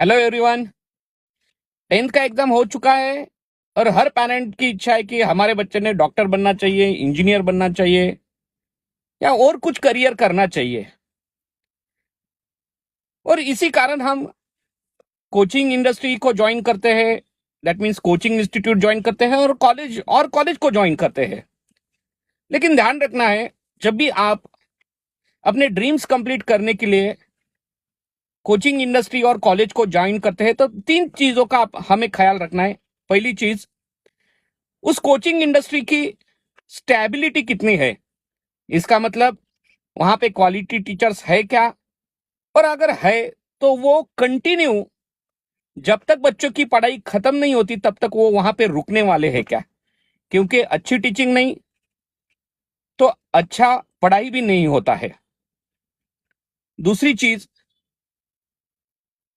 Hello everyone. 10th का exam हो चुका है और हर पेरेंट की इच्छा है कि हमारे बच्चे ने डॉक्टर बनना चाहिए, इंजीनियर बनना चाहिए या और कुछ करियर करना चाहिए। और इसी कारण हम कोचिंग इंडस्ट्री को ज्वाइन करते हैं, that means coaching institute join करते हैं और कॉलेज को ज्वाइन करते हैं। लेकिन ध्यान रखना है, जब भी आप अपने ड्रीम्स कंप्लीट करने के लिए कोचिंग इंडस्ट्री और कॉलेज को ज्वाइन करते हैं तो तीन चीजों का हमें ख्याल रखना है। पहली चीज, उस कोचिंग इंडस्ट्री की स्टेबिलिटी कितनी है। इसका मतलब वहां पे क्वालिटी टीचर्स है क्या, और अगर है तो वो कंटिन्यू जब तक बच्चों की पढ़ाई खत्म नहीं होती तब तक वो वहां पे रुकने वाले हैं क्या। क्योंकि अच्छी टीचिंग नहीं तो अच्छा पढ़ाई भी नहीं होता है। दूसरी चीज,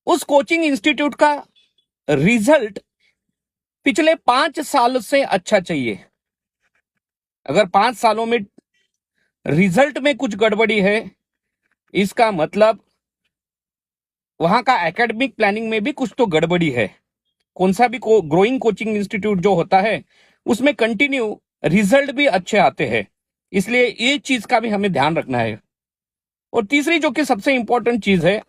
उस कोचिंग इंस्टीट्यूट का रिजल्ट पिछले 5 साल से अच्छा चाहिए। अगर 5 सालों में रिजल्ट में कुछ गड़बड़ी है, इसका मतलब वहां का एकेडमिक प्लानिंग में भी कुछ तो गड़बड़ी है। कौन सा भी ग्रोइंग कोचिंग इंस्टीट्यूट जो होता है उसमें कंटिन्यू रिजल्ट भी अच्छे आते हैं, इसलिए ये चीज का भी हमें ध्यान रखना है। और तीसरी जो कि सबसे इंपॉर्टेंट चीज है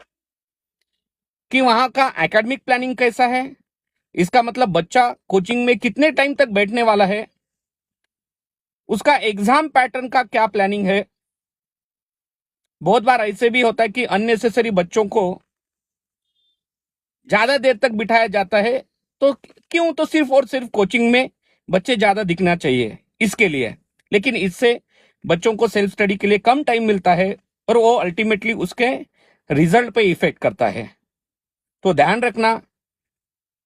कि वहां का एकेडमिक प्लानिंग कैसा है। इसका मतलब बच्चा कोचिंग में कितने टाइम तक बैठने वाला है, उसका एग्जाम पैटर्न का क्या प्लानिंग है। बहुत बार ऐसे भी होता है कि अननेसेसरी बच्चों को ज्यादा देर तक बिठाया जाता है, तो क्यों, तो सिर्फ और सिर्फ कोचिंग में बच्चे ज्यादा दिखना चाहिए इसके लिए। लेकिन इससे बच्चों को सेल्फ स्टडी के लिए कम टाइम मिलता है और वो अल्टीमेटली उसके रिजल्ट पे इफेक्ट करता है। तो ध्यान रखना,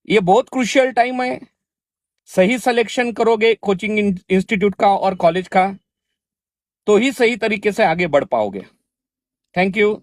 ये बहुत क्रूशियल टाइम है। सही सिलेक्शन करोगे कोचिंग इंस्टीट्यूट का और कॉलेज का तो ही सही तरीके से आगे बढ़ पाओगे। Thank you.